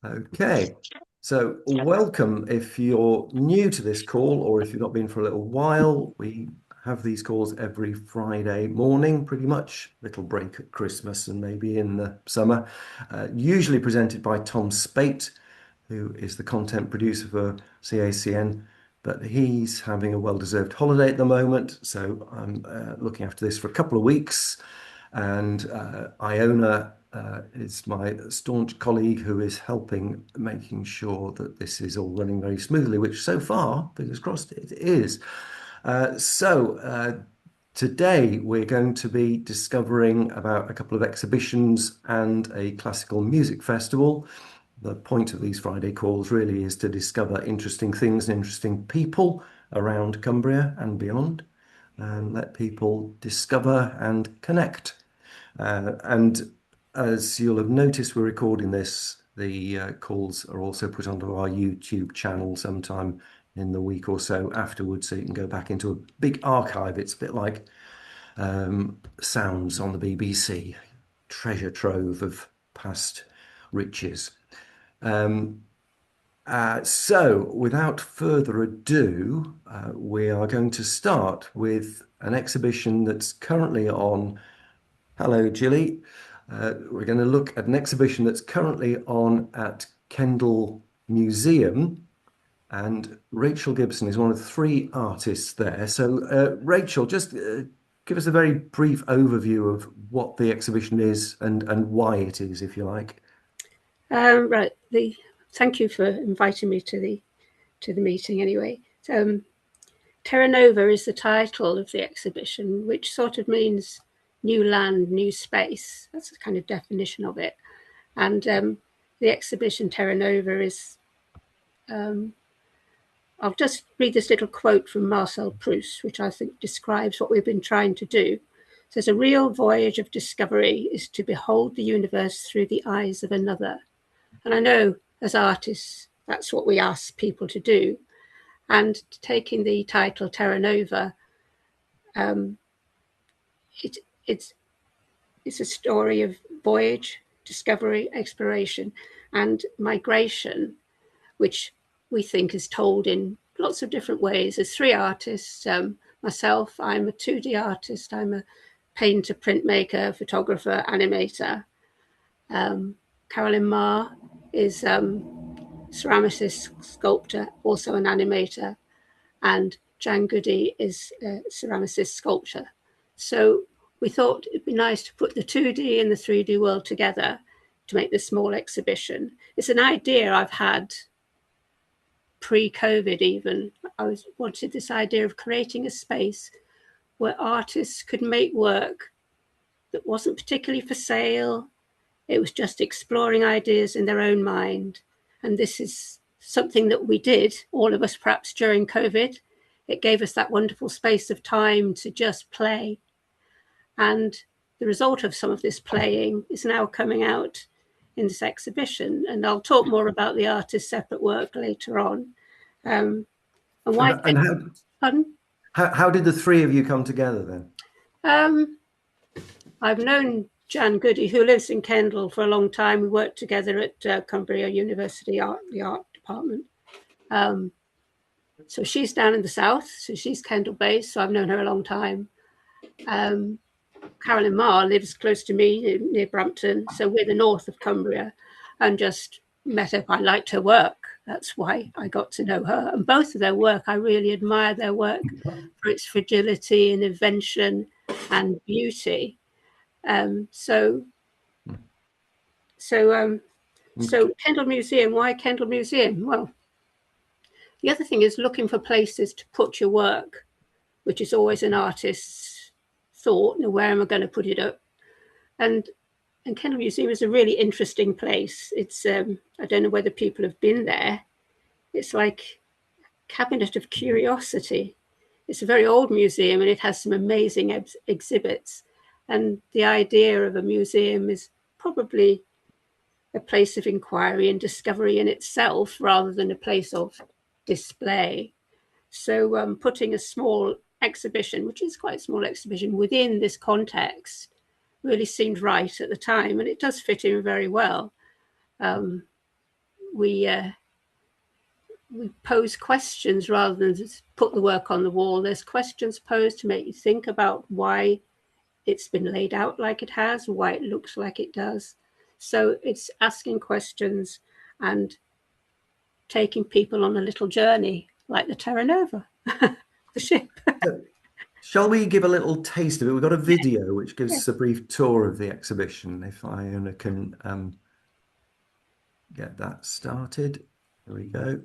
Okay, so welcome if you're new to this call or if you've not been for a little while. We have these calls every Friday morning, pretty much. Little break at Christmas and maybe in the summer. Usually presented by Tom Spate, who is the content producer for CACN, but he's having a well-deserved holiday at the moment. So I'm looking after this for a couple of weeks. And Iona is my staunch colleague who is helping making sure that this is all running very smoothly, which so far, fingers crossed, it is. Today we're going to be discovering about a couple of exhibitions and a classical music festival. The point of these Friday calls really is to discover interesting things and interesting people around Cumbria and beyond, and let people discover and connect. And as you'll have noticed, we're recording this. The calls are also put onto our YouTube channel sometime in the week or so afterwards, so you can go back into a big archive. It's a bit like Sounds on the BBC, treasure trove of past riches. Without further ado, we are going to start with an exhibition that's currently on. Hello, Gilly. We're going to look at an exhibition that's currently on at Kendal Museum, and Rachel Gibson is one of three artists there. So, Rachel, just give us a very brief overview of what the exhibition is and why it is, if you like. Right. Thank you for inviting me to the meeting. Anyway, Terra Nova is the title of the exhibition, which sort of means new land, new space. That's the kind of definition of it. And the exhibition Terra Nova is. I'll just read this little quote from Marcel Proust, which I think describes what we've been trying to do. It says, "A real voyage of discovery is to behold the universe through the eyes of another." And I know as artists, that's what we ask people to do. And taking the title Terra Nova, it's a story of voyage, discovery, exploration, and migration, which we think is told in lots of different ways. There's three artists. Myself, I'm a 2D artist. I'm a painter, printmaker, photographer, animator. Carolyn Marr is ceramicist, sculptor, also an animator, and Jan Goody is a ceramicist, sculptor. So we thought it'd be nice to put the 2D and the 3D world together to make this small exhibition. It's an idea I've had pre-COVID even. Wanted this idea of creating a space where artists could make work that wasn't particularly for sale. It was just exploring ideas in their own mind. And this is something that we did, all of us perhaps during COVID. It gave us that wonderful space of time to just play. And the result of some of this playing is now coming out in this exhibition. And I'll talk more about the artist's separate work later on. And why? And Pardon? how did the three of you come together then? I've known Jan Goody, who lives in Kendal, for a long time. We worked together at Cumbrian University the art department. So she's down in the south, so she's Kendal based, so I've known her a long time. Carolyn Marr lives close to me near Brampton, so we're the north of Cumbria, and just met up. I liked her work. That's why I got to know her. And both of their work, I really admire their work for its fragility and invention and beauty. So Kendal Museum. Why Kendal Museum? Well, the other thing is looking for places to put your work, which is always an artist's thought. Now, where am I going to put it up? And Kendal Museum is a really interesting place. It's I don't know whether people have been there. It's like a cabinet of curiosity. It's a very old museum and it has some amazing exhibits. And the idea of a museum is probably a place of inquiry and discovery in itself rather than a place of display. So putting a small exhibition, which is quite a small exhibition, within this context really seemed right at the time, and it does fit in very well. pose questions rather than just put the work on the wall. There's questions posed to make you think about why it's been laid out like it has, why it looks like it does. So it's asking questions and taking people on a little journey, like the Terra Nova, the ship. So, shall we give a little taste of it? We've got a video which gives us a brief tour of the exhibition. If Iona can get that started. Here we go.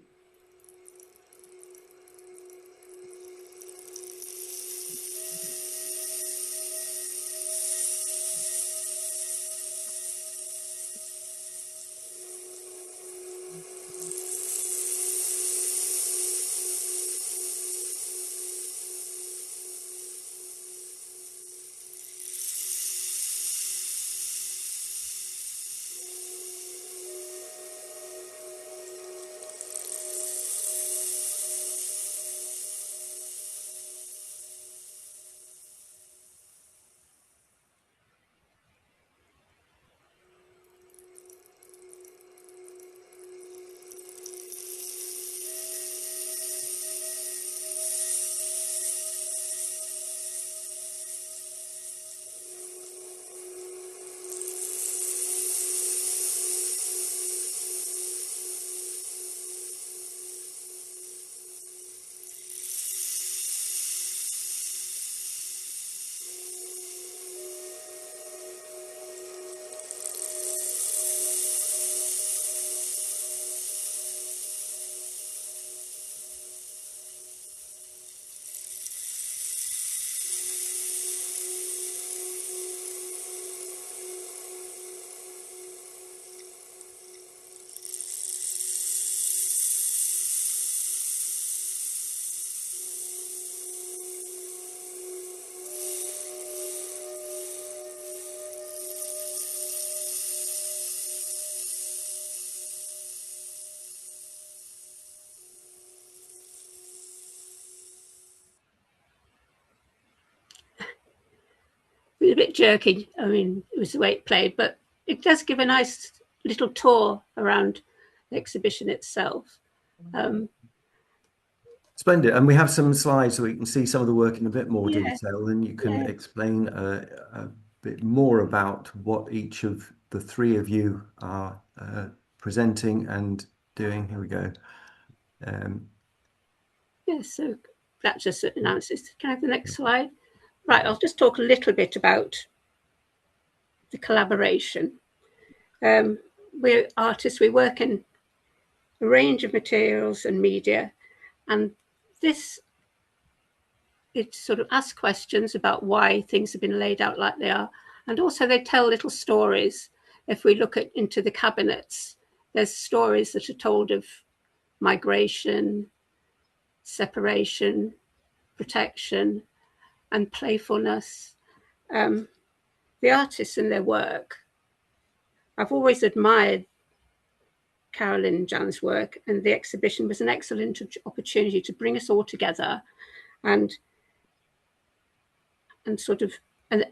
It was a bit jerky. I mean, it was the way it played, but it does give a nice little tour around the exhibition itself. Splendid. And we have some slides so we can see some of the work in a bit more Yeah, detail, and you can yeah. explain a bit more about what each of the three of you are presenting and doing. Here we go. Yeah, so that just announces. Can I have the next slide? Right, I'll just talk a little bit about the collaboration. We're artists, we work in a range of materials and media, and this, it sort of asks questions about why things have been laid out like they are, and also they tell little stories. If we look into the cabinets, there's stories that are told of migration, separation, protection, and playfulness. The artists and their work, I've always admired Carolyn and Jan's work, and the exhibition was an excellent opportunity to bring us all together and sort of, and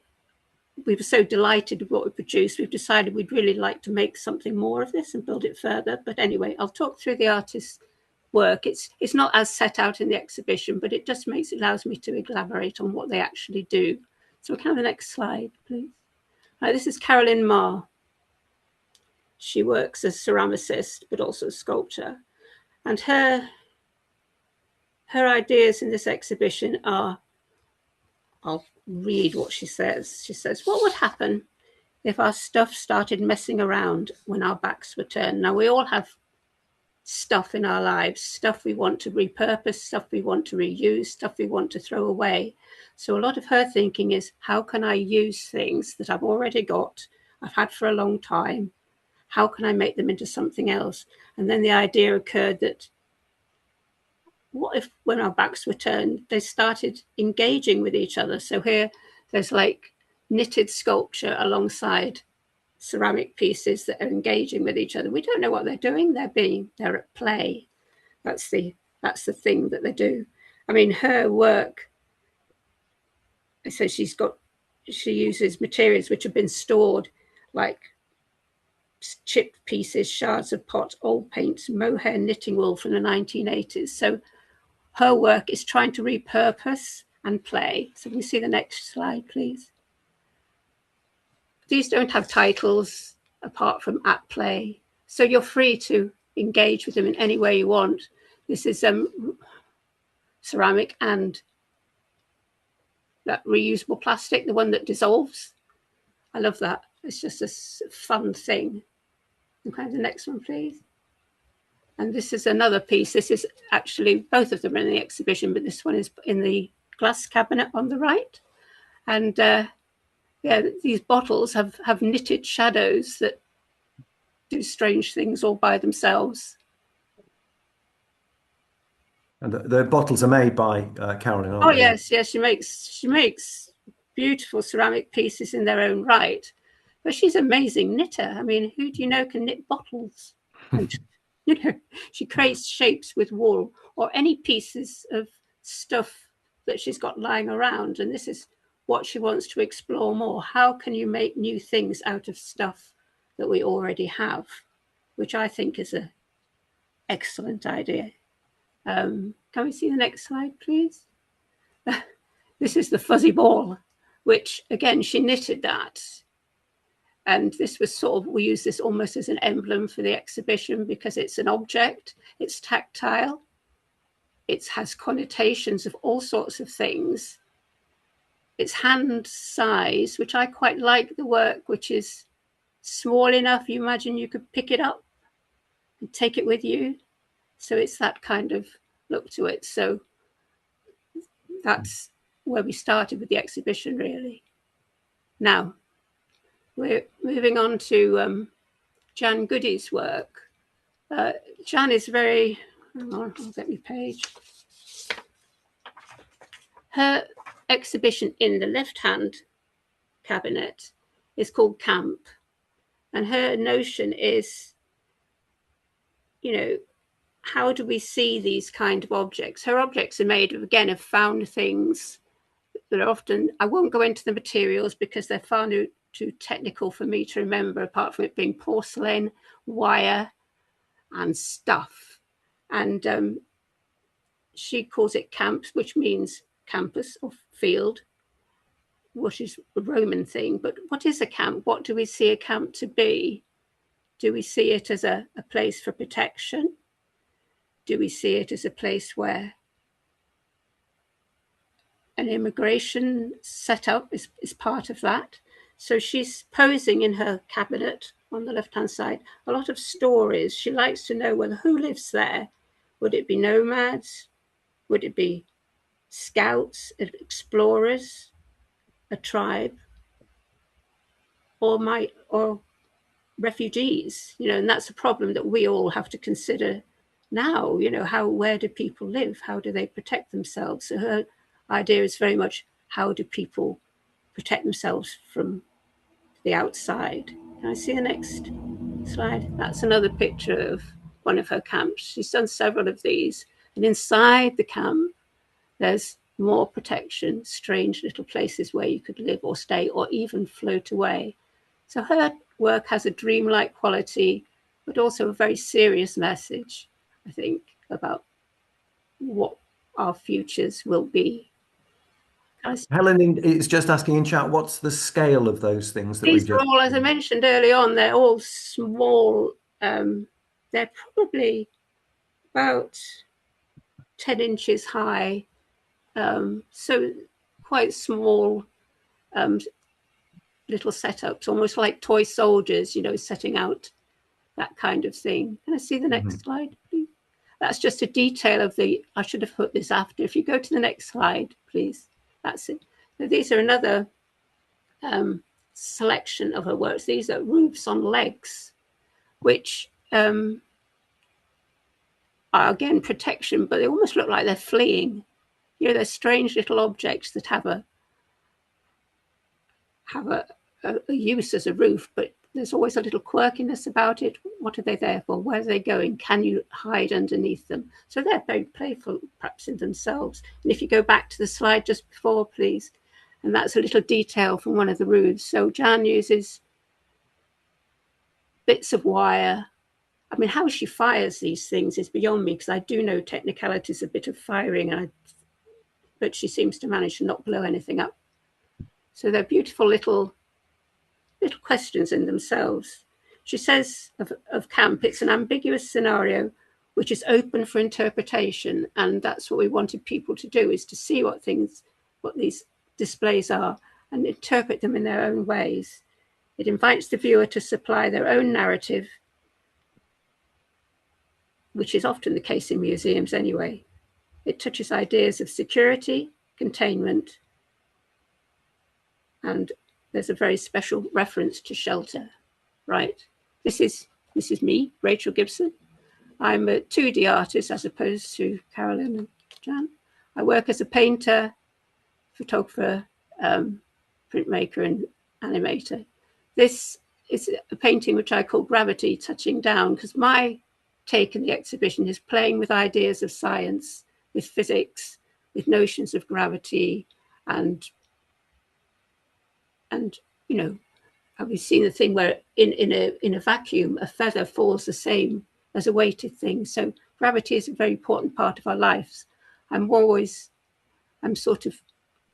we were so delighted with what we produced. We've decided we'd really like to make something more of this and build it further. But anyway, I'll talk through the artist's work. It's not as set out in the exhibition, but it just allows me to elaborate on what they actually do. So can I have the next slide, please? Right, this is Carolyn Marr. She works as a ceramicist, but also a sculptor. And her ideas in this exhibition are, I'll read what she says. She says, what would happen if our stuff started messing around when our backs were turned? Now, we all have stuff in our lives, stuff we want to repurpose, stuff we want to reuse, stuff we want to throw away. So a lot of her thinking is, how can I use things that I've already got, I've had for a long time? How can I make them into something else? And then the idea occurred that what if when our backs were turned, they started engaging with each other? So here there's like knitted sculpture alongside ceramic pieces that are engaging with each other. We don't know what they're doing. They're at play. That's the thing that they do. I mean, her work, so she uses materials which have been stored, like chipped pieces, shards of pot, old paints, mohair knitting wool from the 1980s. So her work is trying to repurpose and play. So can we see the next slide, please? These don't have titles apart from at play. So you're free to engage with them in any way you want. This is ceramic and that reusable plastic, the one that dissolves. I love that. It's just a fun thing. Okay, the next one, please. And this is another piece. This is actually, both of them are in the exhibition, but this one is in the glass cabinet on the right. And yeah, these bottles have knitted shadows that do strange things all by themselves. And the bottles are made by Carolyn, aren't they? Yes, yes. She makes beautiful ceramic pieces in their own right. But she's an amazing knitter. I mean, who do you know can knit bottles? And she creates shapes with wool or any pieces of stuff that she's got lying around. And this is what she wants to explore more. How can you make new things out of stuff that we already have? Which I think is an excellent idea. Can we see the next slide, please? This is the fuzzy ball, which again, she knitted that. And this was sort of, we use this almost as an emblem for the exhibition because it's an object, it's tactile, it has connotations of all sorts of things. It's hand size, which I quite like the work, which is small enough, you imagine you could pick it up and take it with you. So it's that kind of look to it. So that's where we started with the exhibition, really. Now, we're moving on to Jan Goody's work. Jan is very, hang on, I'll get my page. Her exhibition in the left-hand cabinet is called Camp. And her notion is, you know, how do we see these kind of objects? Her objects are made of, again, of found things that are often, I won't go into the materials because they're far too technical for me to remember, apart from it being porcelain, wire, and stuff. And she calls it camps, which means campus or field, which is a Roman thing. But what is a camp? What do we see a camp to be? Do we see it as a place for protection? Do we see it as a place where an immigration setup is part of that? So she's posing in her cabinet on the left-hand side a lot of stories. She likes to know, well, who lives there? Would it be nomads? Would it be scouts, explorers, a tribe, or refugees? You know, and that's a problem that we all have to consider now. You know, where do people live? How do they protect themselves? So her idea is very much, how do people protect themselves from the outside? Can I see the next slide? That's another picture of one of her camps. She's done several of these. And inside the camp, there's more protection, strange little places where you could live or stay or even float away. So her work has a dreamlike quality, but also a very serious message, I think, about what our futures will be. Helen is just asking in chat, what's the scale of those things that These we've just... are all, as I mentioned early on, they're all small. They're probably about 10 inches high. So quite small little setups, almost like toy soldiers, you know, setting out that kind of thing. Can I see the next slide, please? That's just a detail of I should have put this after. If you go to the next slide, please. That's it. So these are another selection of her works. These are roofs on legs, which are, again, protection, but they almost look like they're fleeing. You know, they're strange little objects that have a use as a roof, but there's always a little quirkiness about it. What are they there for? Where are they going? Can you hide underneath them? So they're very playful, perhaps, in themselves. And if you go back to the slide just before, please, and that's a little detail from one of the roofs. So Jan uses bits of wire. I mean, how she fires these things is beyond me, because I do know technicalities, a bit of firing, but she seems to manage to not blow anything up. So they're beautiful little questions in themselves. She says of camp, it's an ambiguous scenario which is open for interpretation, and that's what we wanted people to do, is to see what these displays are and interpret them in their own ways. It invites the viewer to supply their own narrative, which is often the case in museums anyway. It touches ideas of security, containment, and there's a very special reference to shelter, right? This is me, Rachel Gibson. I'm a 2D artist as opposed to Carolyn and Jan. I work as a painter, photographer, printmaker, and animator. This is a painting which I call Gravity Touching Down, because my take in the exhibition is playing with ideas of science, with physics, with notions of gravity, and you know, have you seen the thing where in a vacuum a feather falls the same as a weighted thing? So gravity is a very important part of our lives. I'm sort of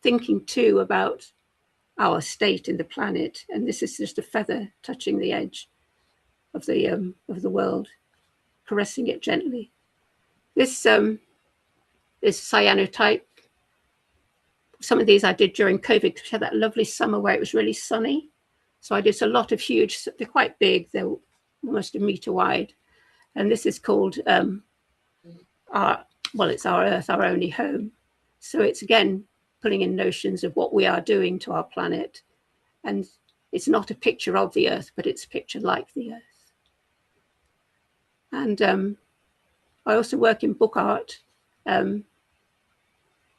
thinking too about our state in the planet, and this is just a feather touching the edge of the world, caressing it gently. This cyanotype. Some of these I did during COVID, because we had that lovely summer where it was really sunny. So I did a lot of huge, they're quite big, they're almost a meter wide. And this is called, it's Our Earth, Our Only Home. So it's again, pulling in notions of what we are doing to our planet. And it's not a picture of the Earth, but it's a picture like the Earth. And I also work in book art.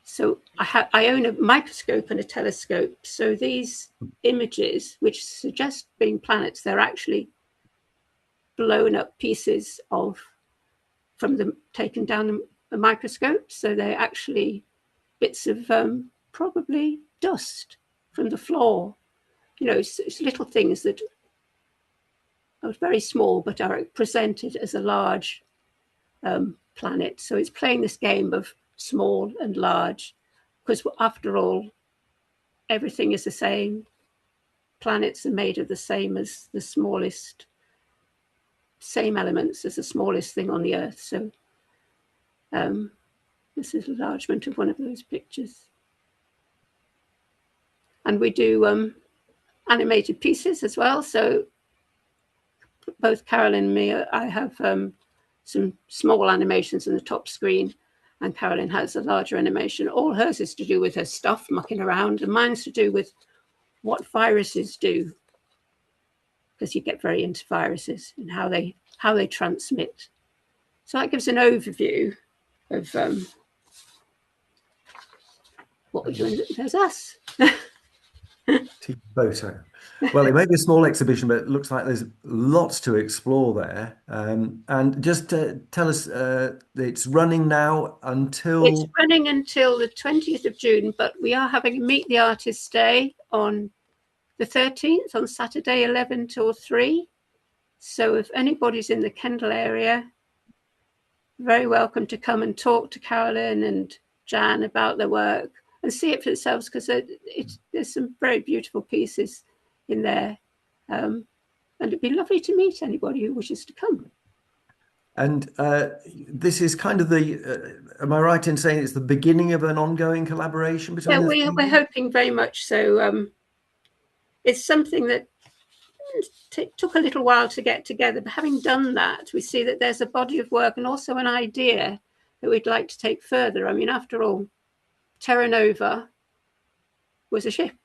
So I own a microscope and a telescope. So these images, which suggest being planets, they're actually blown up pieces taken down a microscope. So they're actually bits of probably dust from the floor. You know, it's little things that are very small, but are presented as a large planet. So it's playing this game of small and large, because after all, everything is the same. Planets are made of the same elements as the smallest thing on the Earth. So this is enlargement of one of those pictures. And we do animated pieces as well. So both Carolyn and me, I have some small animations in the top screen, and Carolyn has a larger animation. All hers is to do with her stuff mucking around, and mine's to do with what viruses do, because you get very into viruses and how they transmit. So that gives an overview of what we're doing. There's us. Photo. Well, it may be a small exhibition, but it looks like there's lots to explore there. And just tell us, it's running now until... It's running until the 20th of June, but we are having a Meet the Artists Day on the 13th, on Saturday, 11 till 3. So if anybody's in the Kendal area, very welcome to come and talk to Carolyn and Jan about their work and see it for themselves, because there's some very beautiful pieces in there. And it'd be lovely to meet anybody who wishes to come. And this is kind of am I right in saying it's the beginning of an ongoing collaboration between we're hoping very much so. It's something that took a little while to get together, but having done that, we see that there's a body of work and also an idea that we'd like to take further. I mean, after all, Terra Nova was a ship.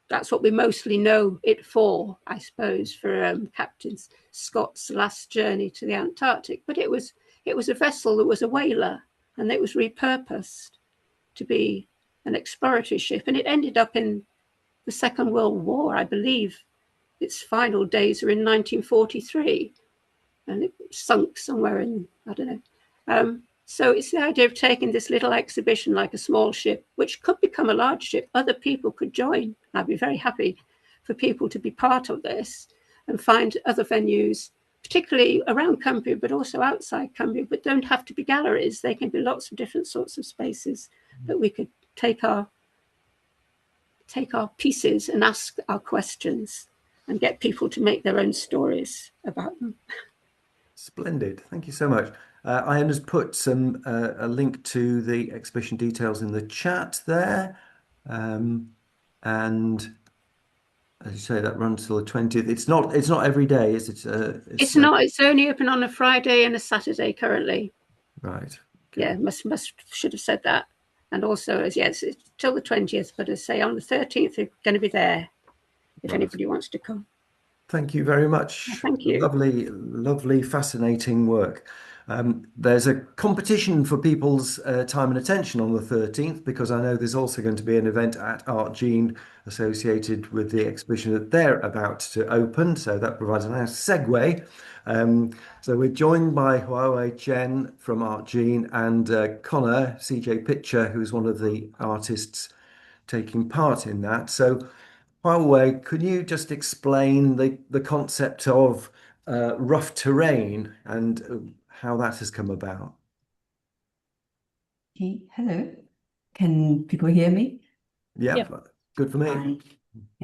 That's what we mostly know it for, I suppose, for Captain Scott's last journey to the Antarctic. But it was a vessel that was a whaler, and it was repurposed to be an exploratory ship. And it ended up in the Second World War, I believe. Its final days are in 1943, and it sunk somewhere in, I don't know. So it's the idea of taking this little exhibition like a small ship, which could become a large ship. Other people could join. I'd be very happy for people to be part of this. and find other venues, particularly around Cumbria, but also outside Cumbria, but don't have to be galleries. They can be lots of different sorts of spaces that we could take our pieces and ask our questions and get people to make their own stories about them. Splendid. Thank you so much. I just put a link to the exhibition details in the chat there. And as you say, that runs till the 20th. It's not every day, is it? It's not. It's only open on a Friday and a Saturday currently. Right. Okay. Yeah, should have said that. And also, it's till the 20th, but as I say, on the 13th, we're going to be there if anybody wants to come. Thank you very much. Thank you. Lovely, lovely, fascinating work. There's a competition for people's time and attention on the 13th, because I know there's also going to be an event at ArtGene associated with the exhibition that they're about to open. So that provides a nice segue. So we're joined by Huawei Chen from ArtGene and Connor CJ Pitcher, who's one of the artists taking part in that. So Huawei, could you just explain the concept of rough terrain and how that has come about? Okay, hello. Can people hear me? Yeah, good for me. Hi.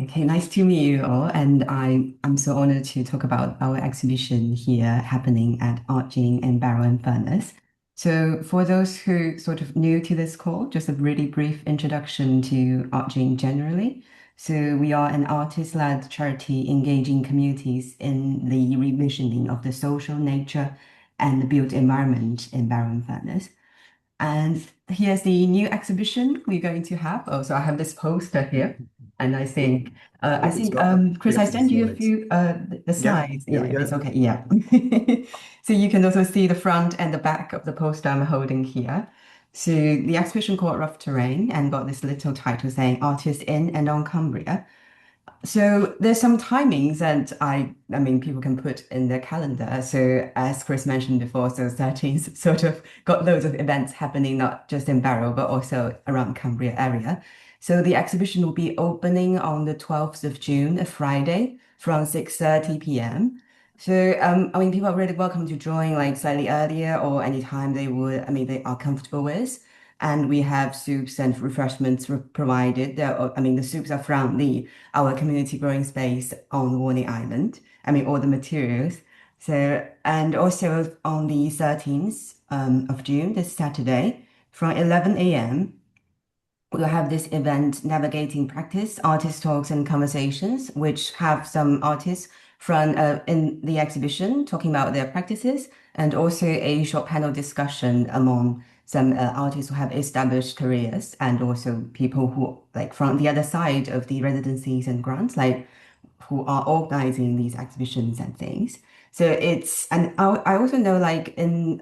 Okay, nice to meet you all. And I'm so honored to talk about our exhibition here happening at ArtGene in Barrow and Furness. So for those who sort of new to this call, just a really brief introduction to ArtGene generally. So we are an artist-led charity engaging communities in the revisioning of the social nature and the built environment in Barrow and Furness. And here's the new exhibition we're going to have. Oh, so I have this poster here, and I think Chris, I sent you a few the slides. Yeah, it's okay. Yeah. So you can also see the front and the back of the poster I'm holding here. So the exhibition called Rough Terrain and got this little title saying Artists in and on Cumbria. So there's some timings that I mean, people can put in their calendar. So as Chris mentioned before, so 13th sort of got loads of events happening, not just in Barrow, but also around Cumbria area. So the exhibition will be opening on the 12th of June, a Friday, from 6:30 p.m. So I mean, people are really welcome to join like slightly earlier or anytime they would, I mean, they are comfortable with. And we have soups and refreshments provided. The soups are from our community growing space on Warning Island. I mean, all the materials. So, and also on the 13th of June, this Saturday, from 11 a.m., we'll have this event, Navigating Practice, Artist Talks and Conversations, which have some artists from in the exhibition talking about their practices, and also a short panel discussion among some artists who have established careers, and also people who like from the other side of the residencies and grants, like who are organizing these exhibitions and things. So and I also know like in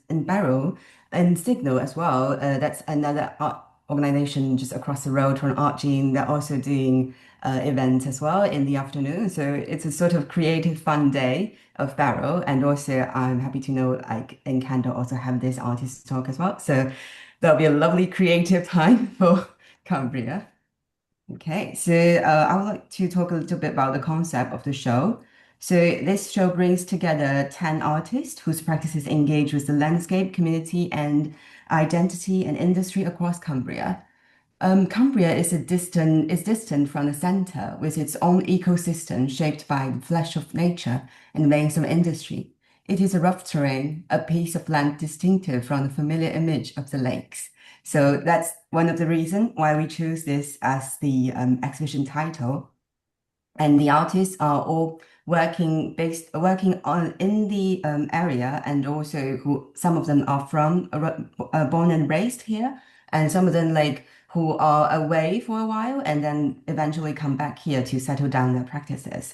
Barrow and Signal as well, that's another art organization just across the road from ArtGene. They're also doing events as well in the afternoon. So it's a sort of creative fun day of Barrow. And also I'm happy to know like in Kendal also have this artist talk as well. So there'll be a lovely creative time for Cumbria. Okay, so I would like to talk a little bit about the concept of the show. So this show brings together 10 artists whose practices engage with the landscape, community, and identity and industry across Cumbria. Cumbria is distant from the center with its own ecosystem shaped by the flesh of nature and veins of industry. It is a rough terrain, a piece of land distinctive from the familiar image of the lakes. So that's one of the reasons why we choose this as the exhibition title. And the artists are all working on in the area, and also some of them are from born and raised here, and some of them like who are away for a while and then eventually come back here to settle down their practices.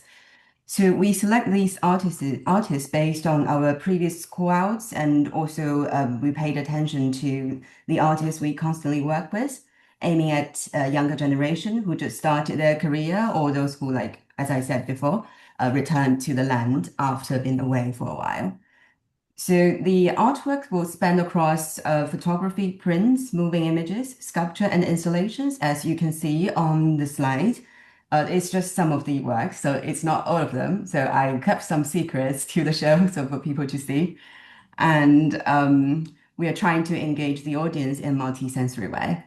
So we select these artists based on our previous call-outs, and also we paid attention to the artists we constantly work with, aiming at a younger generation who just started their career, or those who, like, as I said before, returned to the land after being away for a while. So the artwork will span across photography, prints, moving images, sculpture, and installations, as you can see on the slide. It's just some of the work, so it's not all of them. So I kept some secrets to the show so for people to see. And we are trying to engage the audience in multi-sensory way.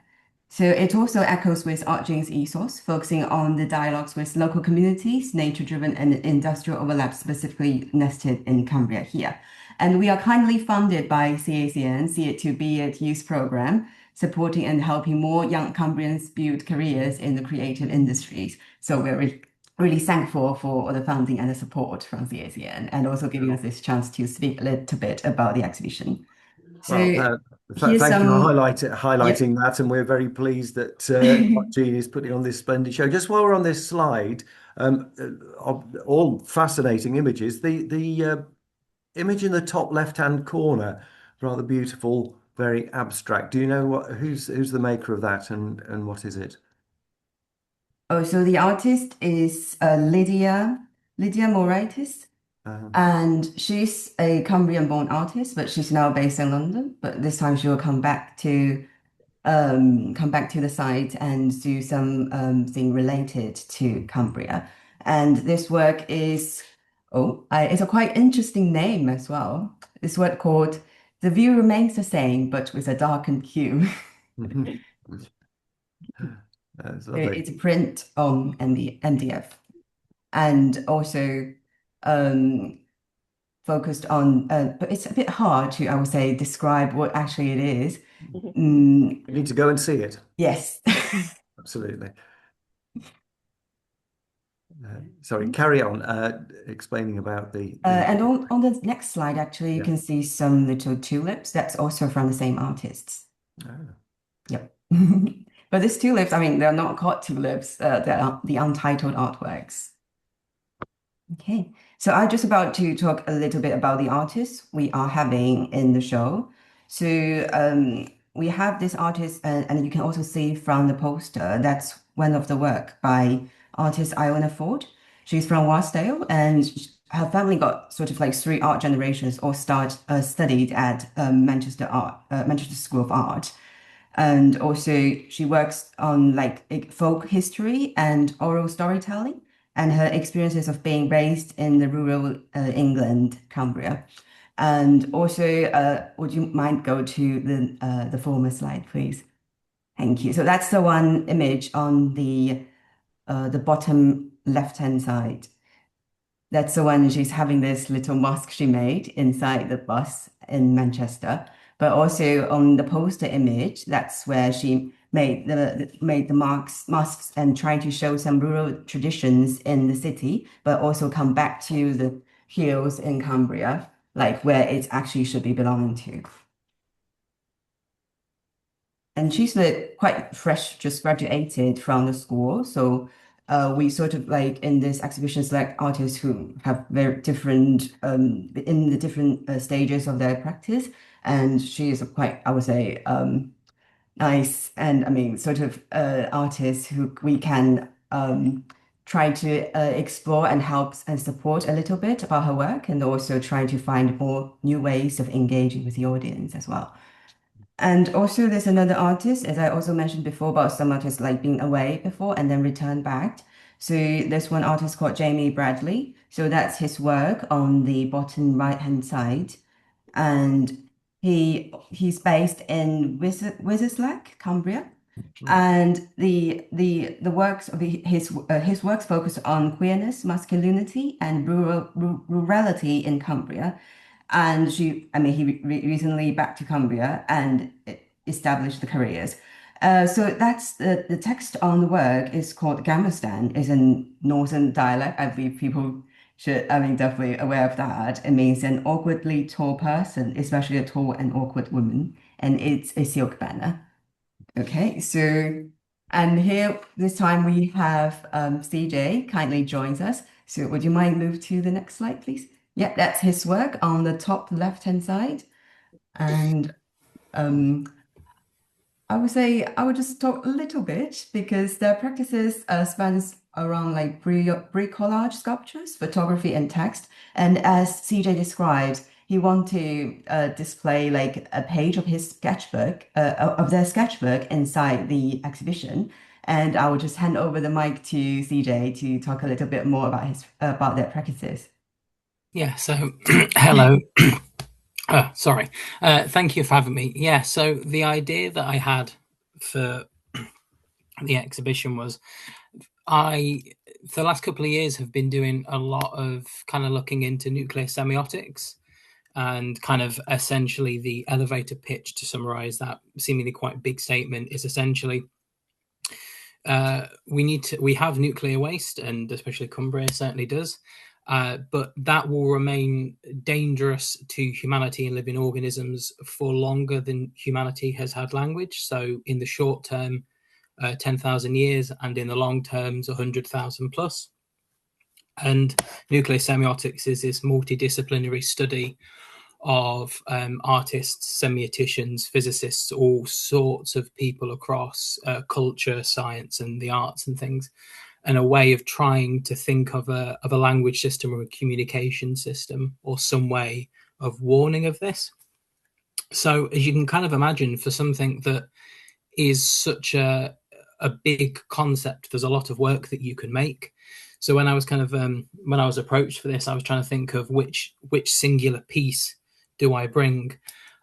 So it also echoes with ArtGene's ethos, focusing on the dialogues with local communities, nature-driven and industrial overlaps specifically nested in Cumbria here. And we are kindly funded by CACN, See It to Be It youth program, supporting and helping more young Cumbrians build careers in the creative industries. So we're really thankful for all the funding and the support from CACN and also giving us this chance to speak a little bit about the exhibition. So Well, here's thank you for some, highlighting that, and we're very pleased that ArtGene is putting on this splendid show. Just while we're on this slide, all fascinating images. The image in the top left-hand corner, rather beautiful, very abstract. Do you know who's the maker of that, and what is it? Oh, so the artist is Lydia Moraitis, Um, and she's a Cumbrian-born artist, but she's now based in London. But this time she will come back to the site and do some thing related to Cumbria. And this work is it's a quite interesting name as well. This work called "The View Remains the Same, but with a Darkened Hue." That's lovely. It's a print on MDF, and also focused on, but it's a bit hard to, I would say, describe what actually it is. You need to go and see it. Yes. Absolutely. Sorry, carry on explaining about the And on the next slide, actually, you can see some little tulips. That's also from the same artists. Oh. Yep. But these tulips, I mean, they're not called tulips. They're the untitled artworks. Okay, so I'm just about to talk a little bit about the artists we are having in the show. So we have this artist, and you can also see from the poster, that's one of the work by artist Iona Ford. She's from Wasdale, and her family got sort of like three art generations, all studied at Manchester School of Art. And also she works on like folk history and oral storytelling and her experiences of being raised in the rural England, Cumbria. And also, would you mind go to the former slide, please? Thank you. So that's the one image on the bottom left-hand side. That's the one she's having this little mosque she made inside the bus in Manchester. But also on the poster image, that's where she made the mosques and tried to show some rural traditions in the city, but also come back to the hills in Cumbria, like where it actually should be belonging to. And she's quite fresh, just graduated from the school. So we sort of like in this exhibition select artists who have very different in the different stages of their practice. And she is a quite, I would say, nice and I mean sort of artist who we can try to explore and help and support a little bit about her work, and also try to find more new ways of engaging with the audience as well. And also there's another artist, as I also mentioned before, about some artists like being away before and then return back. So there's one artist called Jamie Bradley. So that's his work on the bottom right-hand side. And he's based in Wizerslack, Cumbria. And the works of his works focus on queerness, masculinity, and rurality in Cumbria. And he recently back to Cumbria and established the careers. So that's the text on the work is called Gamistan, is a northern dialect. I believe people should, definitely aware of that. It means an awkwardly tall person, especially a tall and awkward woman, and it's a silk banner. Okay, so and here this time we have CJ kindly joins us. So would you mind move to the next slide, please? Yeah, that's his work on the top left-hand side. And I would say I would just talk a little bit because their practices spans around like bricolage sculptures, photography, and text. And as CJ describes, he want to display like a page of his sketchbook, of their sketchbook inside the exhibition. And I will just hand over the mic to CJ to talk a little bit more about their practices. Yeah, so hello. Sorry. Thank you for having me. Yeah, so the idea that I had for the exhibition was for the last couple of years, have been doing a lot of kind of looking into nuclear semiotics, and kind of essentially the elevator pitch to summarize that seemingly quite big statement is essentially we have nuclear waste, and especially Cumbria certainly does, but that will remain dangerous to humanity and living organisms for longer than humanity has had language. So in the short term, 10,000 years, and in the long terms, 100,000 plus. And nuclear semiotics is this multidisciplinary study of artists, semioticians, physicists, all sorts of people across culture, science, and the arts and things, and a way of trying to think of a language system or a communication system or some way of warning of this. So as you can kind of imagine, for something that is such a big concept, there's a lot of work that you can make. So when I was kind of when I was approached for this, I was trying to think of which singular piece do I bring,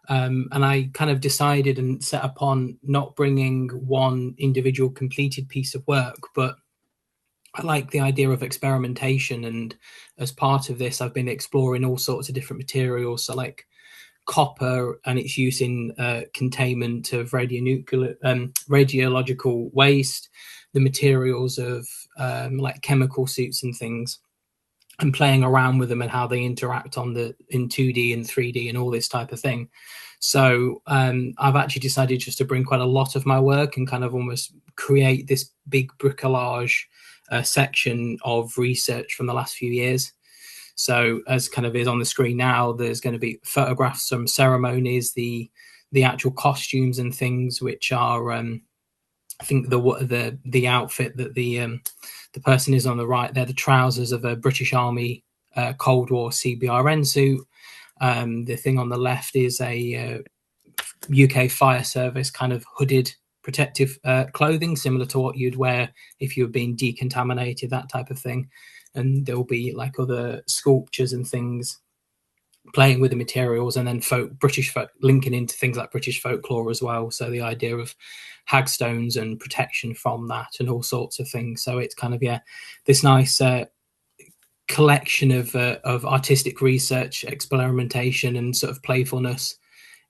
and I kind of decided and set upon not bringing one individual completed piece of work, but I like the idea of experimentation. And as part of this, I've been exploring all sorts of different materials. So like copper and its use in containment of radiological waste, the materials of like chemical suits and things, and playing around with them and how they interact in 2D and 3D and all this type of thing. So I've actually decided just to bring quite a lot of my work and kind of almost create this big bricolage section of research from the last few years. So as kind of is on the screen now, there's going to be photographs from ceremonies, the actual costumes and things, which are I think the outfit that the person is on the right, they're the trousers of a British Army Cold War CBRN suit. The thing on the left is a UK Fire Service kind of hooded protective clothing, similar to what you'd wear if you were being decontaminated, that type of thing. And there'll be like other sculptures and things playing with the materials, and then British folk linking into things like British folklore as well. So the idea of hagstones and protection from that and all sorts of things. So it's kind of, this nice collection of artistic research, experimentation, and sort of playfulness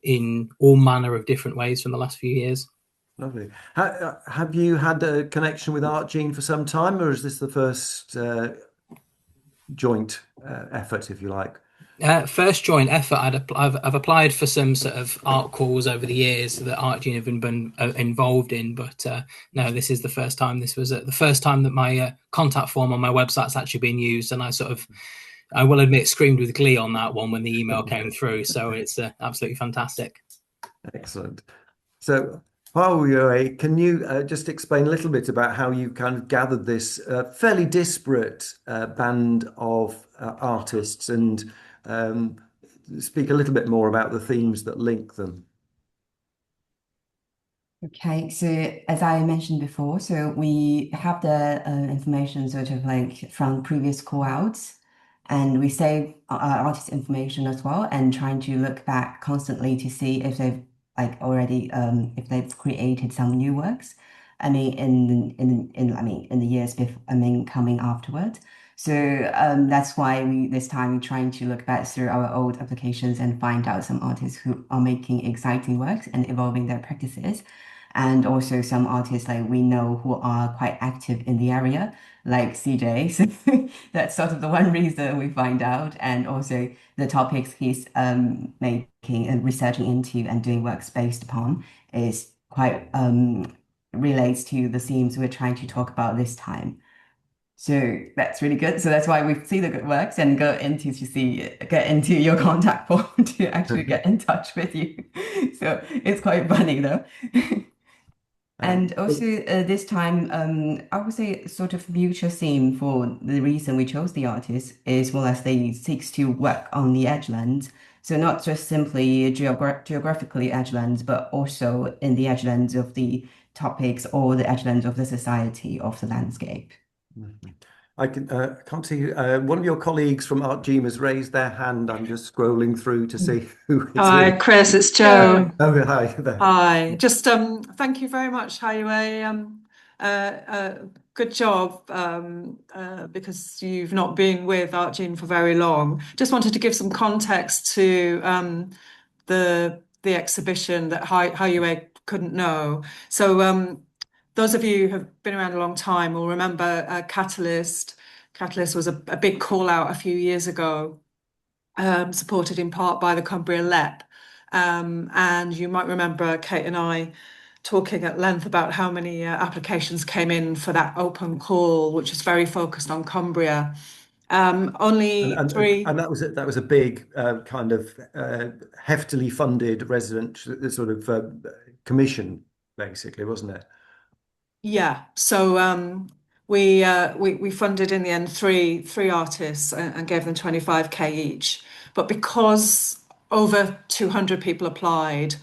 in all manner of different ways from the last few years. Lovely. Have you had a connection with ArtGene for some time, or is this the first joint effort, if you like? First joint effort. I've applied for some sort of art calls over the years that ArtGene have been involved in, but no, this is the first time. This was the first time that my contact form on my website's actually been used, and I will admit, screamed with glee on that one when the email came through. So it's absolutely fantastic. Excellent. So, Barrow, can you just explain a little bit about how you kind of gathered this fairly disparate band of artists, and speak a little bit more about the themes that link them? Okay, so as I mentioned before, so we have the information sort of like from previous call outs, and we save artist information as well, and trying to look back constantly to see if they've like already if they've created some new works. I mean, in the years before, coming afterwards. So that's why this time we're trying to look back through our old applications and find out some artists who are making exciting works and evolving their practices. And also some artists like we know who are quite active in the area, like CJ. So that's sort of the one reason we find out. And also the topics he's making and researching into and doing works based upon is quite relates to the themes we're trying to talk about this time. So that's really good. So that's why we see the good works and get into your contact form to actually get in touch with you. So it's quite funny though. And also this time, I would say sort of future theme for the reason we chose the artist is more or less they seeks to work on the edgelands. So not just simply geographically edgelands, but also in the edgelands of the topics or the edgelands of the society of the landscape. I can't see one of your colleagues from ArtGene has raised their hand. I'm just scrolling through to see who it Hi, is. Chris, it's Jo. Oh, hi there. Hi. Just thank you very much, Highway. Good job, because you've not been with ArtGene for very long. Just wanted to give some context to the exhibition that Highway couldn't know. So those of you who have been around a long time will remember Catalyst. Catalyst was a big call out a few years ago, supported in part by the Cumbrian LEP. And you might remember Kate and I talking at length about how many applications came in for that open call, which is very focused on Cumbria. Only three. And that was a big kind of heftily funded resident sort of commission, basically, wasn't it? Yeah. So we funded in the end three artists and gave them 25K each. But because over 200 people applied,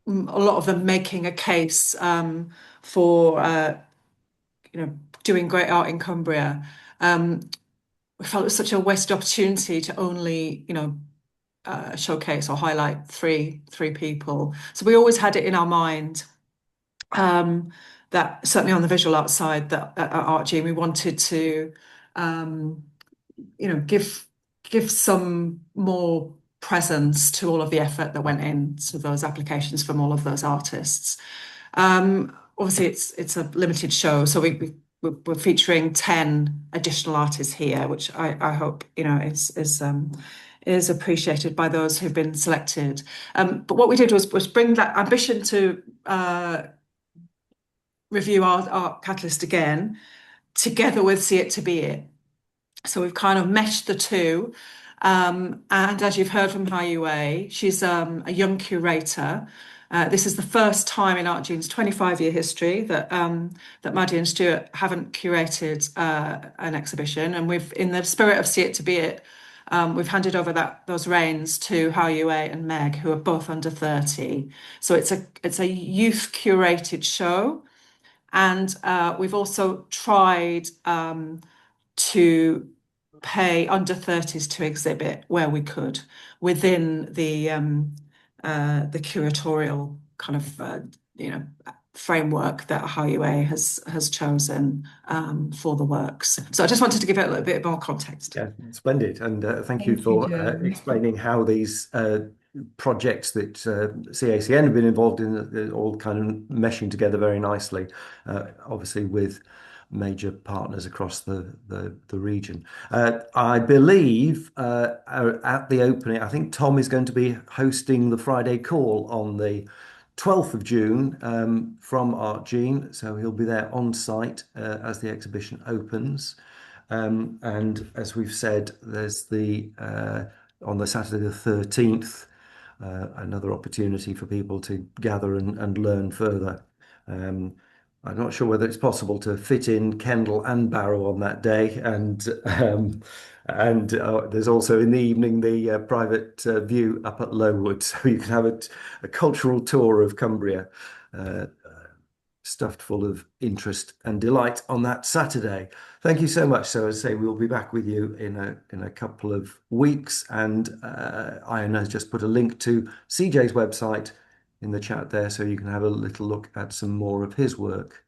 a lot of them making a case for doing great art in Cumbria. We felt it was such a wasted opportunity to only showcase or highlight three people. So we always had it in our mind that certainly on the visual art side, that at ArtGene we wanted to give some more presence to all of the effort that went into those applications from all of those artists. Obviously, it's a limited show, so we're featuring 10 additional artists here, which I hope is appreciated by those who've been selected. But what we did was bring that ambition to review our Catalyst again, together with See It to Be It. So we've kind of meshed the two. And as you've heard from Highway, she's a young curator. This is the first time in ArtGene's 25-year history that Maddie and Stuart haven't curated an exhibition. And in the spirit of See It to Be It, we've handed over those reins to Highway and Meg, who are both under 30. So it's a youth curated show. And we've also tried to pay under 30s to exhibit where we could within the curatorial kind of framework that Highway has chosen for the works. So I just wanted to give it a little bit more context. Yeah, splendid, and thank you for explaining how these projects that CACN have been involved in all kind of meshing together very nicely, obviously with major partners across the region. I believe at the opening, I think Tom is going to be hosting the Friday call on the 12th of June from ArtGene, so he'll be there on site as the exhibition opens. And as we've said, there's on the Saturday the 13th, another opportunity for people to gather and learn further. I'm not sure whether it's possible to fit in Kendal and Barrow on that day, and there's also in the evening the private view up at Lowood, so you can have a cultural tour of Cumbria, stuffed full of interest and delight on that Saturday. Thank you so much. So as I say, we'll be back with you in a couple of weeks, and Ian has just put a link to CJ's website in the chat there, so you can have a little look at some more of his work,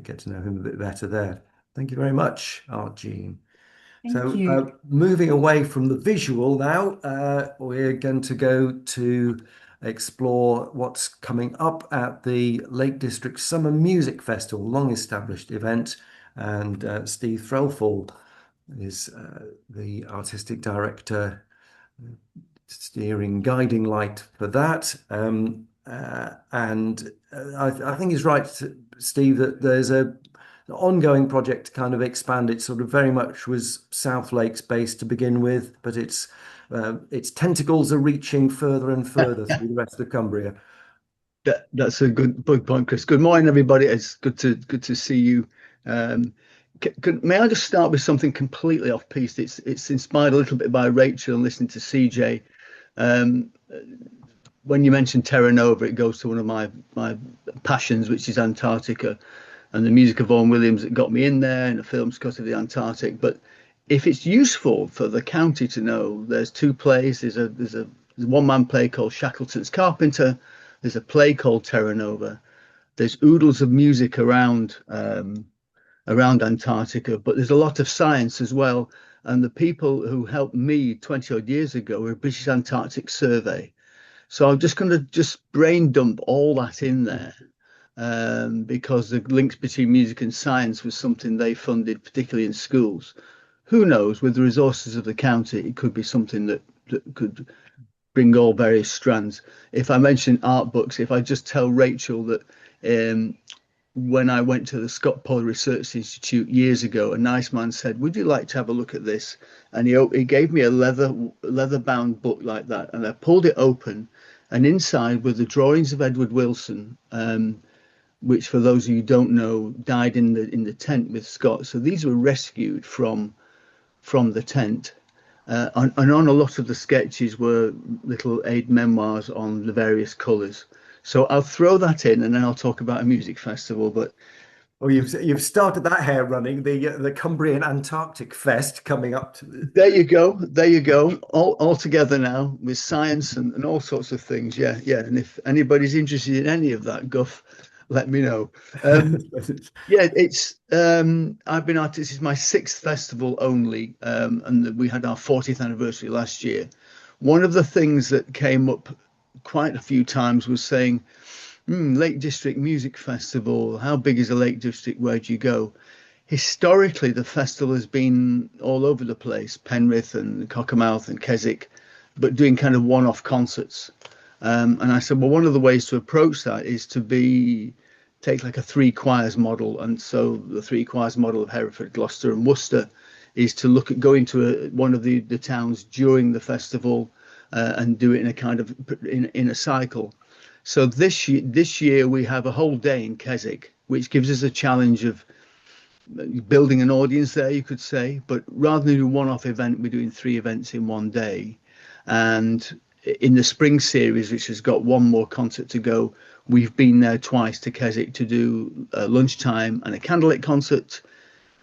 get to know him a bit better there. Thank you very much, ArtGene. Thank you. Moving away from the visual now, we're going to go to explore what's coming up at the Lake District Summer Music Festival, long-established event, and Steve Threlfall is the artistic director, steering guiding light for that. And I think it's right, Steve, that there's an ongoing project to kind of expand. It sort of very much was South Lakes based to begin with, but its tentacles are reaching further and further through the rest of Cumbria. That's a good point, Chris. Good morning, everybody. It's good to see you. May I just start with something completely off piece? It's inspired a little bit by Rachel and listening to CJ. When you mentioned Terra Nova, it goes to one of my passions, which is Antarctica, and the music of Vaughan Williams that got me in there, and the films because of the Antarctic. But if it's useful for the county to know, there's two plays. There's a one-man play called Shackleton's Carpenter. There's a play called Terra Nova. There's oodles of music around Antarctica, but there's a lot of science as well. And the people who helped me 20 odd years ago were British Antarctic Survey. So I'm just going to brain dump all that in there, because the links between music and science was something they funded, particularly in schools. Who knows, with the resources of the county, it could be something that could bring all various strands. If I mention art books, if I just tell Rachel that when I went to the Scott Poll Research Institute years ago, a nice man said, "Would you like to have a look at this?" And he gave me a leather bound book like that, and I pulled it open, and inside were the drawings of Edward Wilson, which, for those of you who don't know, died in the tent with Scott. So these were rescued from the tent. And on a lot of the sketches were little aid memoirs on the various colours. So I'll throw that in, and then I'll talk about a music festival. But you've started that hair running, the Cumbrian Antarctic Fest coming up. There you go. All together now with science and all sorts of things. Yeah. And if anybody's interested in any of that guff, let me know. It's I've been out. This is my 6th festival only, and we had our 40th anniversary last year. One of the things that came up quite a few times was saying, Lake District Music Festival, how big is a Lake District? Where do you go? Historically, the festival has been all over the place, Penrith and Cockermouth and Keswick, but doing kind of one-off concerts. And I said, well, one of the ways to approach that is to take like a 3 choirs model. And so the 3 choirs model of Hereford, Gloucester and Worcester is to look at going to one of the towns during the festival and do it in a kind of in a cycle. So this year we have a whole day in Keswick, which gives us a challenge of building an audience there, you could say. But rather than do a one-off event, we're doing 3 events in one day. And in the spring series, which has got one more concert to go, we've been there twice to Keswick to do lunchtime and a candlelit concert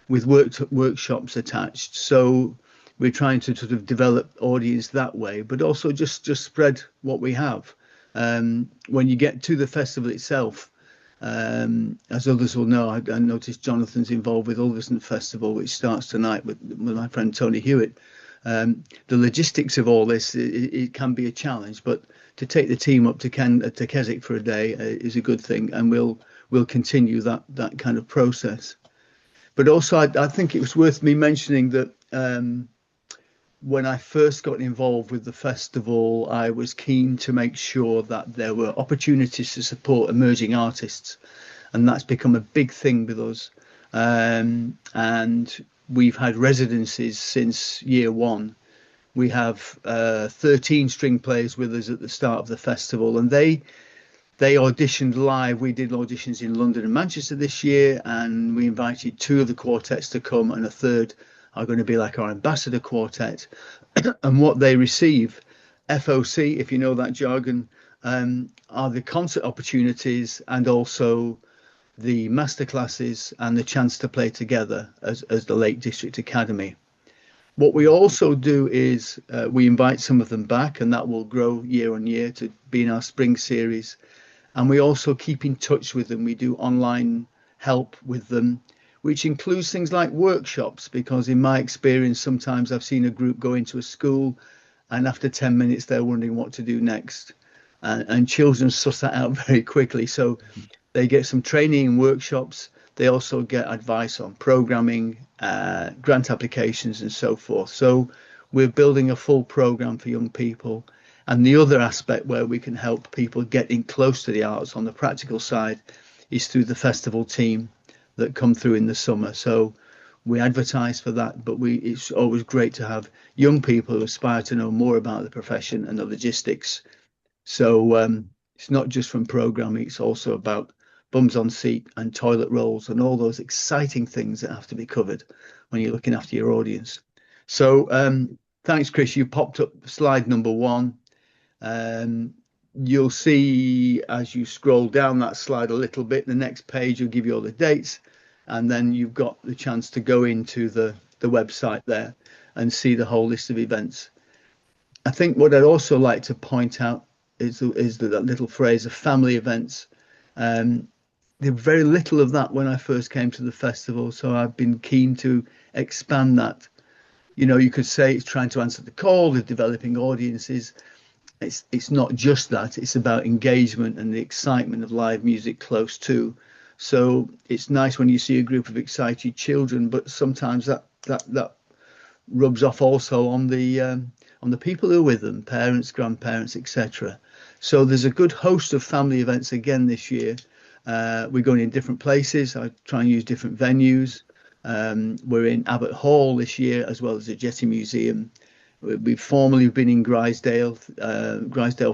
with workshops attached. So we're trying to sort of develop audience that way, but also just spread what we have. When you get to the festival itself, as others will know, I noticed Jonathan's involved with Ulverston Festival, which starts tonight with my friend Tony Hewitt. The logistics of all this, it can be a challenge, but to take the team up to Keswick for a day is a good thing, and we'll continue that kind of process. But also, I think it was worth me mentioning that when I first got involved with the festival, I was keen to make sure that there were opportunities to support emerging artists, and that's become a big thing with us. And we've had residencies since year 1. We have 13 string players with us at the start of the festival, and they auditioned live. We did auditions in London and Manchester this year, and we invited 2 of the quartets to come, and a third are going to be like our ambassador quartet. And what they receive, FOC, if you know that jargon, are the concert opportunities and also the masterclasses and the chance to play together as the Lake District Academy. What we also do is we invite some of them back, and that will grow year on year to be in our spring series. And we also keep in touch with them. We do online help with them, which includes things like workshops, because in my experience, sometimes I've seen a group go into a school and after 10 minutes, they're wondering what to do next. And children suss that out very quickly. So they get some training and workshops. They also get advice on programming, grant applications and so forth. So we're building a full program for young people. And the other aspect where we can help people get in close to the arts on the practical side is through the festival team that come through in the summer. So we advertise for that, but it's always great to have young people who aspire to know more about the profession and the logistics. So it's not just from programming, it's also about bums on seat and toilet rolls and all those exciting things that have to be covered when you're looking after your audience. So thanks, Chris. You popped up slide number 1. you'll see as you scroll down that slide a little bit, the next page will give you all the dates, and then you've got the chance to go into the website there and see the whole list of events. I think what I'd also like to point out is that little phrase of family events. There was very little of that when I first came to the festival, so I've been keen to expand that. You know, you could say it's trying to answer the call of developing audiences. It's not just that, it's about engagement and the excitement of live music close to. So it's nice when you see a group of excited children, but sometimes that rubs off also on the people who are with them, parents, grandparents, etc. So there's a good host of family events again this year. We're going in different places. I try and use different venues. We're in Abbott Hall this year, as well as the Jetty Museum. We've formerly been in Grisdale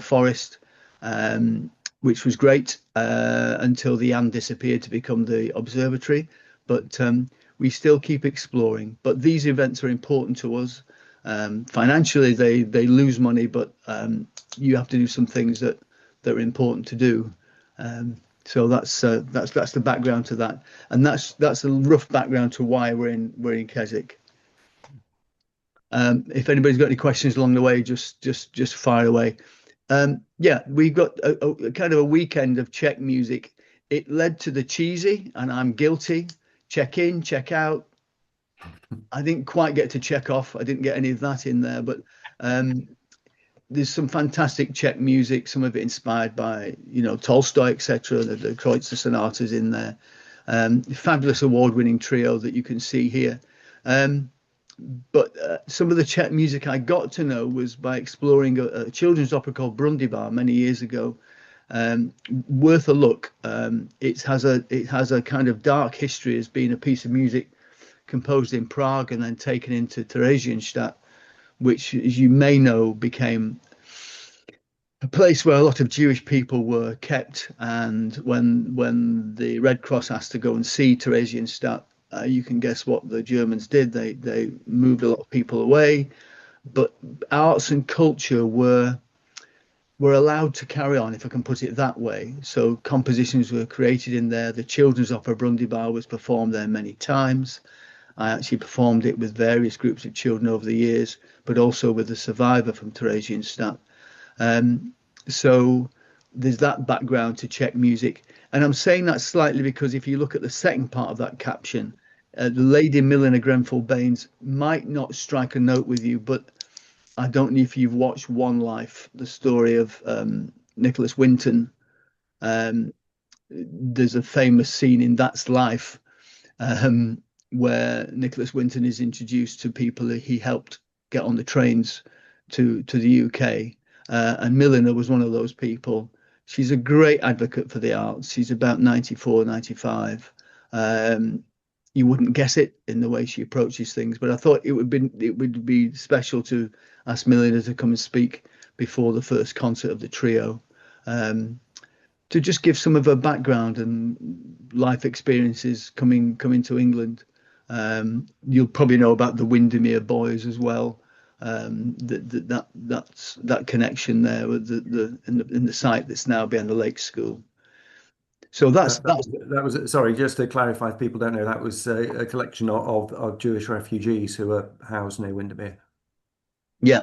Forest, which was great until the Anne disappeared to become the observatory. But we still keep exploring. But these events are important to us. Financially, they lose money, but you have to do some things that are important to do. So that's the background to that, and that's a rough background to why we're in Keswick. If anybody's got any questions along the way, just fire away. Yeah, we got a kind of a weekend of Czech music. It led to the cheesy, and I'm guilty. Check in, check out. I didn't quite get to check off. I didn't get any of that in there, but there's some fantastic Czech music, some of it inspired by, you know, Tolstoy, etc. The Kreutzer sonatas in there. Fabulous award-winning trio that you can see here. But some of the Czech music I got to know was by exploring a children's opera called Brundibar many years ago. Worth a look. It has a kind of dark history as being a piece of music composed in Prague and then taken into Theresienstadt, which, as you may know, became a place where a lot of Jewish people were kept. And when the Red Cross asked to go and see Theresienstadt, you can guess what the Germans did. They moved a lot of people away, but arts and culture were allowed to carry on, if I can put it that way. So compositions were created in there. The children's opera Brundibar was performed there many times. I actually performed it with various groups of children over the years, but also with the survivor from Theresienstadt. So there's that background to Czech music. And I'm saying that slightly because if you look at the second part of that caption, the Lady Milliner Grenfell Baines might not strike a note with you, but I don't know if you've watched One Life, the story of Nicholas Winton. There's a famous scene in That's Life where Nicholas Winton is introduced to people that he helped get on the trains to the UK. And Milliner was one of those people. She's a great advocate for the arts. She's about 94, 95. You wouldn't guess it in the way she approaches things, but I thought it would be special to ask Milliner to come and speak before the first concert of the trio, to just give some of her background and life experiences coming to England. You'll probably know about the Windermere Boys as well. That connection there with in the site that's now behind the Lake School. So that was sorry, just to clarify, if people don't know, that was a collection of Jewish refugees who are housed near Windermere. Yeah.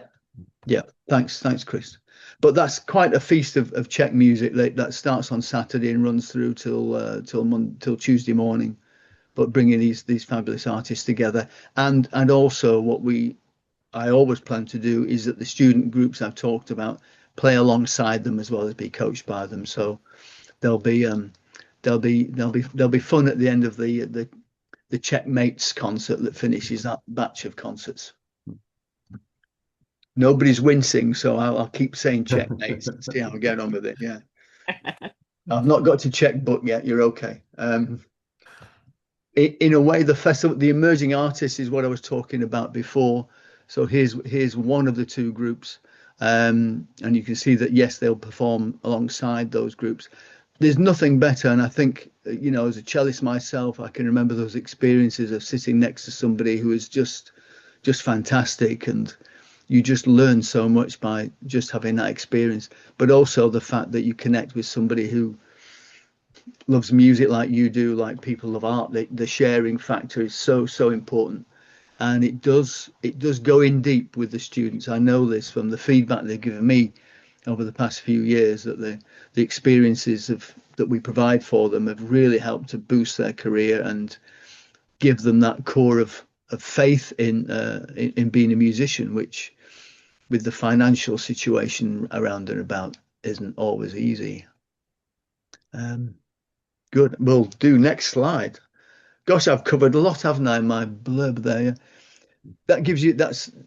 Thanks, Chris. But that's quite a feast of Czech music that starts on Saturday and runs through till Tuesday morning. But bringing these fabulous artists together, and also I always plan to do is that the student groups I've talked about play alongside them as well as be coached by them. So there'll be fun at the end of the Czech Mates concert that finishes that batch of concerts. Nobody's wincing, so I'll keep saying Czech Mates and see how I get on with it. Yeah, I've not got to Czech book yet. You're okay. In a way, the festival, the emerging artists, is what I was talking about before. So here's one of the two groups, and you can see that yes, they'll perform alongside those groups. There's nothing better, and I think, you know, as a cellist myself, I can remember those experiences of sitting next to somebody who is just fantastic, and you just learn so much by just having that experience. But also the fact that you connect with somebody who loves music like you do, like people love art. The sharing factor is so important, and it does go in deep with the students. I know this from the feedback they've given me over the past few years, that the experiences that we provide for them have really helped to boost their career and give them that core of faith in being a musician, which with the financial situation around and about isn't always easy. Good. We'll do next slide. Gosh, I've covered a lot, haven't I, in my blurb there? That gives you,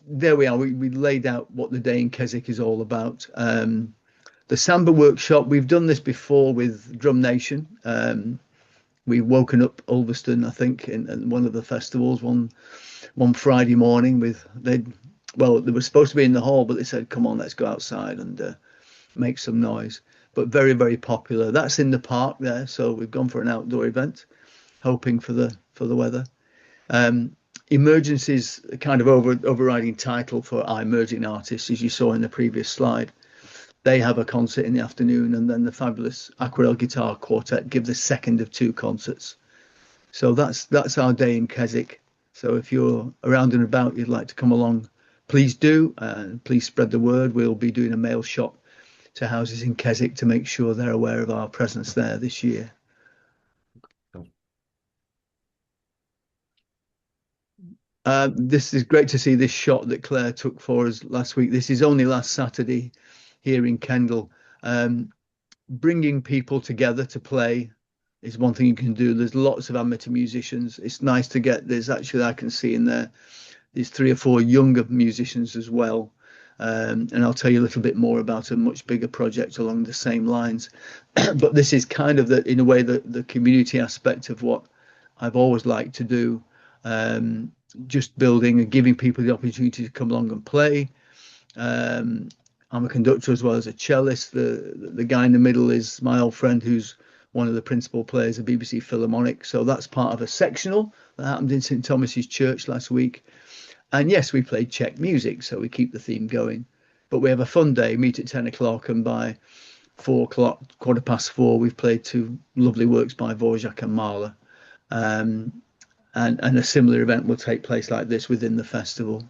there we are. We laid out what the day in Keswick is all about. The Samba workshop, we've done this before with Drum Nation. We've woken up Ulverston, I think, in one of the festivals one Friday morning they were supposed to be in the hall, but they said, come on, let's go outside and make some noise. But very, very popular. That's in the park there, so we've gone for an outdoor event, hoping for the weather. Emergency's a kind of overriding title for our emerging artists, as you saw in the previous slide. They have a concert in the afternoon, and then the fabulous Aquarelle Guitar Quartet give the second of 2 concerts. So that's our day in Keswick. So if you're around and about, you'd like to come along, please do, and please spread the word. We'll be doing a mail shot to houses in Keswick to make sure they're aware of our presence there this year. This is great to see this shot that Claire took for us last week. This is only last Saturday here in Kendal. Bringing people together to play is one thing you can do. There's lots of amateur musicians. It's nice to get, I can see in there's 3 or 4 younger musicians as well. And I'll tell you a little bit more about a much bigger project along the same lines. But this is kind of in a way, the community aspect of what I've always liked to do. Just building and giving people the opportunity to come along and play. I'm a conductor as well as a cellist. The guy in the middle is my old friend who's one of the principal players of BBC Philharmonic. So that's part of a sectional that happened in St Thomas's Church last week. And yes, we played Czech music, so we keep the theme going. But we have a fun day, meet at 10 o'clock, and by 4 o'clock, 4:15, we've played 2 lovely works by Dvorak and Mahler. And a similar event will take place like this within the festival.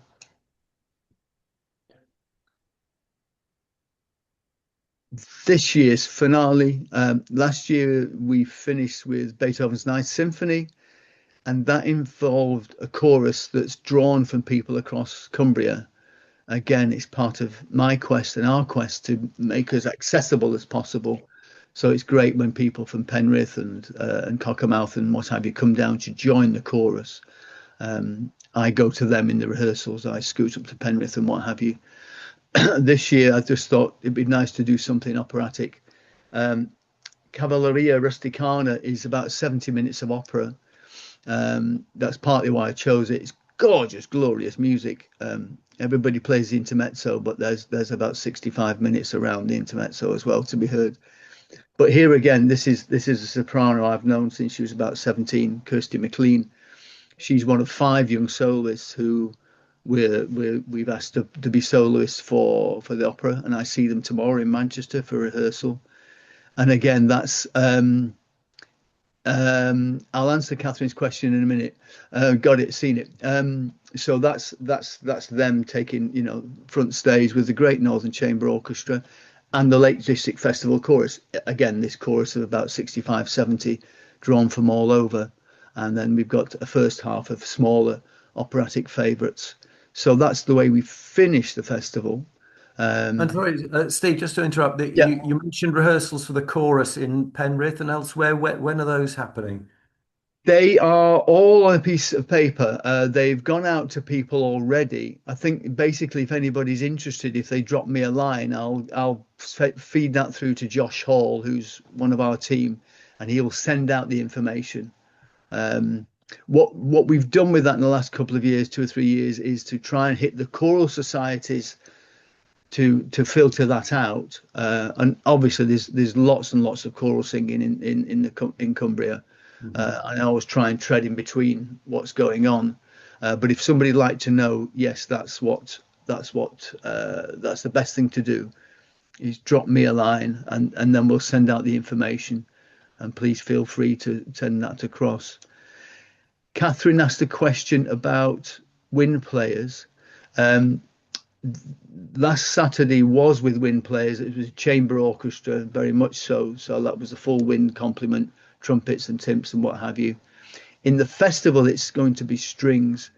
This year's finale, last year we finished with Beethoven's Ninth Symphony, and that involved a chorus that's drawn from people across Cumbria. Again, it's part of my quest and our quest to make us accessible as possible. So it's great when people from Penrith and Cockermouth and what have you come down to join the chorus. I go to them in the rehearsals. I scoot up to Penrith and what have you. This year, I just thought it'd be nice to do something operatic. Cavalleria Rusticana is about 70 minutes of opera. That's partly why I chose it. It's gorgeous, glorious music. Everybody plays the intermezzo, but there's about 65 minutes around the intermezzo as well to be heard. But here again, this is a soprano I've known since she was about 17, Kirsty McLean. She's one of 5 young soloists who we've asked to be soloists for the opera, and I see them tomorrow in Manchester for rehearsal. And again, that's I'll answer Catherine's question in a minute. Got it, seen it. So that's them taking front stage with the Great Northern Chamber Orchestra and the Lake District Festival Chorus. Again, this chorus of about 65, 70 drawn from all over. And then we've got a first half of smaller operatic favourites. So that's the way we finish the festival. And sorry, Steve, just to interrupt, you mentioned rehearsals for the chorus in Penrith and elsewhere. When are those happening? They are all on a piece of paper. They've gone out to people already. I think basically, if anybody's interested, if they drop me a line, I'll feed that through to Josh Hall, who's one of our team, and he'll send out the information. What we've done with that in the last couple of years, 2 or 3 years, is to try and hit the choral societies to filter that out. And obviously, there's lots and lots of choral singing in Cumbria. And I always try and tread in between what's going on. But if somebody'd like to know, yes, that's what that's the best thing to do, is drop me a line, and then we'll send out the information. And please feel free to send that across. Catherine asked a question about wind players. Last Saturday was with wind players. It was a chamber orchestra, very much so. So that was a full wind complement, trumpets and timps and what have you. In the festival, it's going to be strings.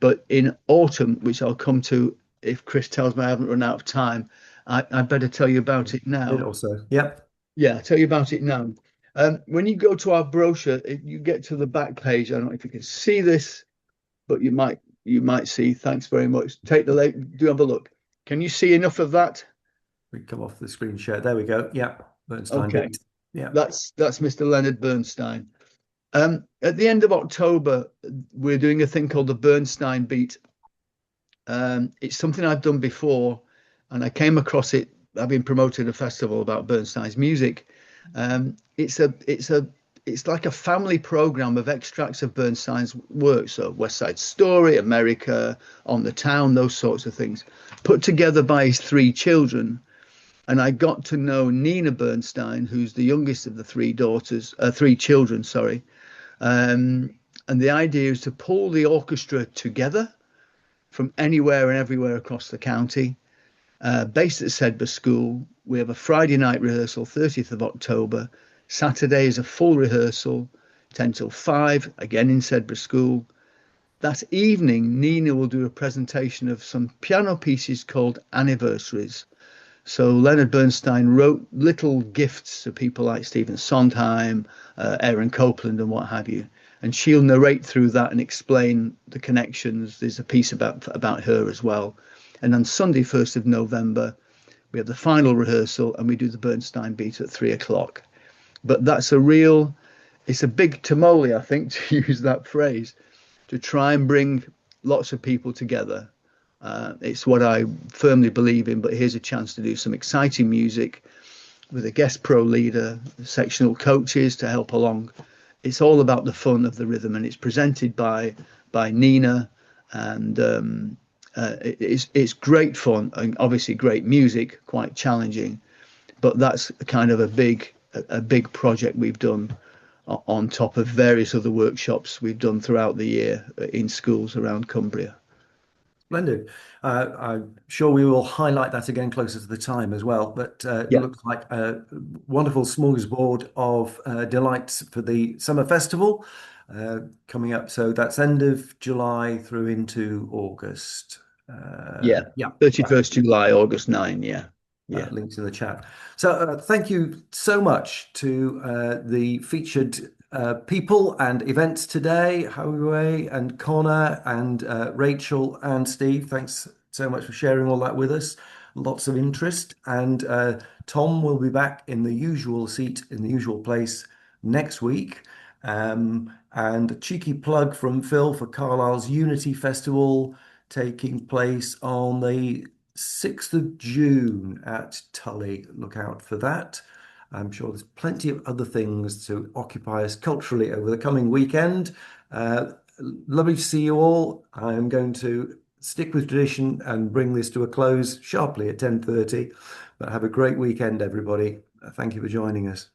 But in autumn, which I'll come to if Chris tells me I haven't run out of time, I better tell you about it now. Also, yep. Yeah, I'll tell you about it now. When you go to our brochure, you get to the back page. I don't know if you can see this, but you might see. Thanks very much. Do have a look. Can you see enough of that? We come off the screen share. There we go. Yeah, Bernstein Okay. beat. Yeah, that's Mr. Leonard Bernstein. At the end of October, we're doing a thing called the Bernstein Beat. It's something I've done before, and I came across it. I've been promoting a festival about Bernstein's music. It's like a family program of extracts of Bernstein's work. So West Side Story, America, On the Town, those sorts of things, put together by his three children. And I got to know Nina Bernstein, who's the youngest of the three children, sorry. And the idea is to pull the orchestra together from anywhere and everywhere across the county. Based at Sedbergh School, we have a Friday night rehearsal, 30th of October. Saturday is a full rehearsal, 10 till 5, again in Sedbergh School. That evening, Nina will do a presentation of some piano pieces called Anniversaries. So Leonard Bernstein wrote little gifts to people like Stephen Sondheim, Aaron Copland and what have you. And she'll narrate through that and explain the connections. There's a piece about her as well. And on Sunday, 1st of November, we have the final rehearsal and we do the Bernstein Beat at 3:00. But it's a big tamale, I think, to use that phrase, to try and bring lots of people together. It's what I firmly believe in, but here's a chance to do some exciting music with a guest pro leader, sectional coaches to help along. It's all about the fun of the rhythm, and it's presented by Nina, and it's great fun and obviously great music, quite challenging, but that's kind of a big project we've done on top of various other workshops we've done throughout the year in schools around Cumbria. Splendid. I'm sure we will highlight that again closer to the time as well. But It looks like a wonderful smorgasbord of delights for the summer festival coming up. So that's end of July through into August. 31st July, August 9. Yeah. Links in the chat. So thank you so much to the featured people and events today, Howie and Connor and Rachel and Steve. Thanks so much for sharing all that with us. Lots of interest. And Tom will be back in the usual seat, in the usual place next week. And a cheeky plug from Phil for Carlisle's Unity Festival taking place on the 6th of June at Tully. Look out for that. I'm sure there's plenty of other things to occupy us culturally over the coming weekend. Lovely to see you all. I'm going to stick with tradition and bring this to a close sharply at 10:30. But have a great weekend, everybody. Thank you for joining us.